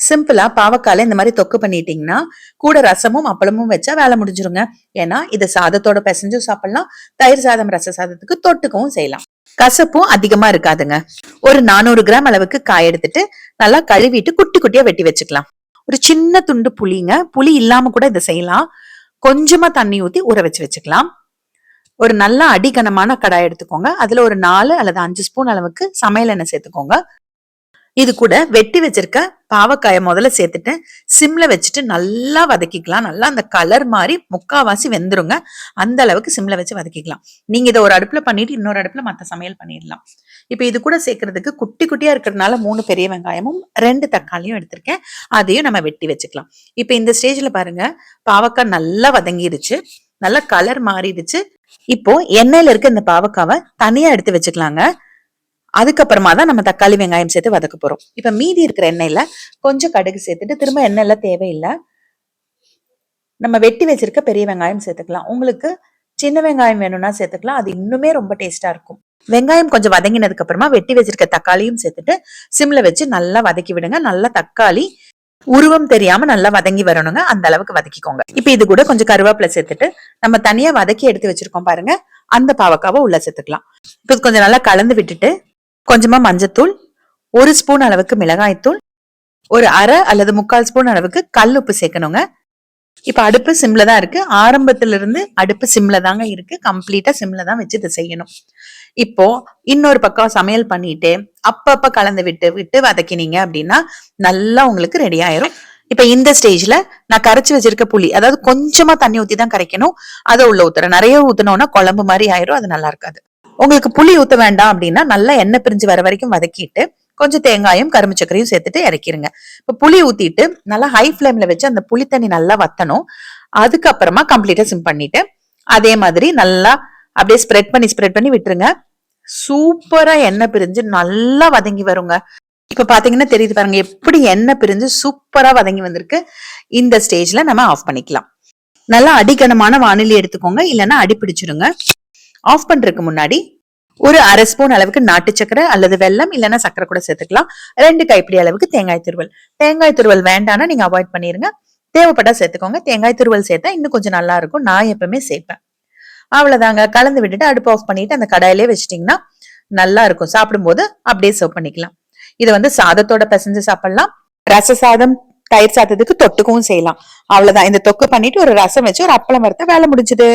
சிம்பிளா பாவக்கால இந்த மாதிரி தொக்கு பண்ணிட்டீங்கன்னா கூட ரசமும் அப்பளமும் வச்சா வேலை முடிஞ்சிருங்க. ஏன்னா இது சாதத்தோட பிசைஞ்சும் சாப்பிடலாம், தயிர் சாதம் ரச சாதத்துக்கு தொட்டுக்கவும் செய்யலாம். கசப்பும் அதிகமா இருக்காதுங்க. ஒரு 400 கிராம் அளவுக்கு காய் எடுத்துட்டு நல்லா கழுவிட்டு குட்டி குட்டியா வெட்டி வச்சுக்கலாம். ஒரு சின்ன துண்டு புளிங்க, புளி இல்லாம கூட இதை செய்யலாம். கொஞ்சமா தண்ணி ஊத்தி ஊற வச்சு வச்சுக்கலாம். ஒரு நல்ல அடிகனமான கடாய் எடுத்துக்கோங்க. அதுல ஒரு 4 அல்லது 5 ஸ்பூன் அளவுக்கு சமையல் எண்ணெய் சேர்த்துக்கோங்க. இது கூட வெட்டி வச்சிருக்க பாவக்காய முதல்ல சேர்த்துட்டு சிம்ல வச்சுட்டு நல்லா வதக்கிக்கலாம். நல்லா அந்த கலர் மாதிரி முக்காவாசி வெந்துருங்க. அந்த அளவுக்கு சிம்ல வச்சு வதக்கிக்கலாம். நீங்க இதை ஒரு அடுப்புல பண்ணிட்டு இன்னொரு அடுப்புல மத்த சமையல் பண்ணிடலாம். இப்ப இது கூட சேர்க்கறதுக்கு குட்டி குட்டியா இருக்கிறதுனால 3 பெரிய வெங்காயமும் 2 தக்காளியும் எடுத்திருக்கேன். அதையும் நம்ம வெட்டி வச்சுக்கலாம். இப்ப இந்த ஸ்டேஜ்ல பாருங்க, பாவக்காய் நல்லா வதங்கிருச்சு, நல்லா கலர் மாறிடுச்சு. இப்போ எண்ணெயில இருக்க இந்த பாவக்காவை தனியா எடுத்து வச்சுக்கலாங்க. அதுக்கப்புறமா தான் நம்ம தக்காளி வெங்காயம் சேர்த்து வதக்க போறோம். இப்ப மீதி இருக்கிற எண்ணெயில கொஞ்சம் கடுகு சேர்த்துட்டு திரும்ப எண்ணெய் எல்லாம் தேவையில்லை, நம்ம வெட்டி வச்சிருக்க பெரிய வெங்காயம் சேர்த்துக்கலாம். உங்களுக்கு சின்ன வெங்காயம் வேணும்னா சேர்த்துக்கலாம், அது இன்னுமே ரொம்ப டேஸ்டா இருக்கும். வெங்காயம் கொஞ்சம் வதங்கினதுக்கு அப்புறமா வெட்டி வச்சிருக்க தக்காளியும் சேர்த்துட்டு சிம்ல வச்சு நல்லா வதக்கி விடுங்க. நல்லா தக்காளி உருவம் தெரியாம நல்லா வதங்கி வரணுங்க, அந்த அளவுக்கு வதக்கிக்கோங்க. இப்ப இது கூட கொஞ்சம் கருவேப்பிலை சேர்த்துட்டு நம்ம தனியா வதக்கி எடுத்து வச்சிருக்கோம் பாருங்க, அந்த பாவக்காவை உள்ள சேர்த்துக்கலாம். இப்ப கொஞ்சம் நல்லா கலந்து விட்டுட்டு கொஞ்சமா மஞ்சத்தூள், 1 ஸ்பூன் அளவுக்கு மிளகாய்த்தூள், ஒரு அரை அல்லது 3/4 ஸ்பூன் அளவுக்கு கல் உப்பு சேர்க்கணுங்க. இப்ப அடுப்பு சிம்ல தான் இருக்கு. ஆரம்பத்துல இருந்து அடுப்பு சிம்ல தாங்க இருக்கு. கம்ப்ளீட்டா சிம்ல தான் வச்சு இதை செய்யணும். இப்போ இன்னொரு பக்கம் சமையல் பண்ணிட்டு அப்பப்ப கலந்து விட்டு விட்டு வதக்கினீங்க அப்படின்னா நல்லா உங்களுக்கு ரெடி ஆயிரும். இப்ப இந்த ஸ்டேஜ்ல நான் கரைச்சு வச்சிருக்க புளி, அதாவது கொஞ்சமா தண்ணி ஊத்தி தான் கரைக்கணும், அதை உள்ள ஊத்துறேன். நிறைய ஊத்தினோம்னா குழம்பு மாதிரி ஆயிரும், அது நல்லா இருக்காது. உங்களுக்கு புளி ஊத்த வேண்டாம் அப்படின்னா நல்லா எண்ணெய் பிரிஞ்சு வர வரைக்கும் வதக்கிட்டு கொஞ்சம் தேங்காயும் கரும்பு சக்கரையும் சேர்த்துட்டு இறக்கிருங்க. இப்ப புளி ஊத்திட்டு நல்லா ஹை ஃபிளேம்ல வச்சு அந்த புளி தண்ணி நல்லா வத்தணும். அதுக்கப்புறமா கம்ப்ளீட்டா சிம் பண்ணிட்டு அதே மாதிரி நல்லா அப்படியே ஸ்ப்ரெட் பண்ணி விட்டுருங்க. சூப்பரா எண்ணெய் பிரிஞ்சு நல்லா வதங்கி வருங்க. இப்ப பாத்தீங்கன்னா தெரியுது பாருங்க, எப்படி எண்ணெய் பிரிஞ்சு சூப்பரா வதங்கி வந்திருக்கு. இந்த ஸ்டேஜ்ல நம்ம ஆஃப் பண்ணிக்கலாம். நல்லா அடிக்கனமான வானிலை எடுத்துக்கோங்க, இல்லைன்னா அடி பிடிச்சிருங்க. ஆஃப் பண்றதுக்கு முன்னாடி ஒரு அரை ஸ்பூன் அளவுக்கு நாட்டு சக்கரை அல்லது வெல்லம் இல்லைன்னா சக்கரை கூட சேர்த்துக்கலாம். 2 கைப்பிடி அளவுக்கு தேங்காய் துருவல். தேங்காய் துருவல் வேண்டாம்னா நீங்க அவாய்ட் பண்ணிருங்க, தேவைப்பட்டா சேர்த்துக்கோங்க. தேங்காய் துருவல் சேர்த்தா இன்னும் கொஞ்சம் நல்லா இருக்கும், நான் எப்பவுமே சேர்ப்பேன். அவ்வளவுதாங்க. கலந்து விட்டுட்டு அடுப்பு ஆஃப் பண்ணிட்டு அந்த கடாயிலே வச்சிட்டீங்கன்னா நல்லா இருக்கும். சாப்பிடும்போது அப்படியே சர்வ் பண்ணிக்கலாம். இது சாதத்தோட பிசைஞ்சு சாப்பிடலாம், ரச சாதம் தயிர் சாதத்துக்கு தொட்டுக்கவும் செய்யலாம். அவ்வளவுதான். இந்த தொக்கு பண்ணிட்டு ஒரு ரசம் வச்சு ஒரு அப்பளம் வறுத்த வேலை முடிஞ்சது.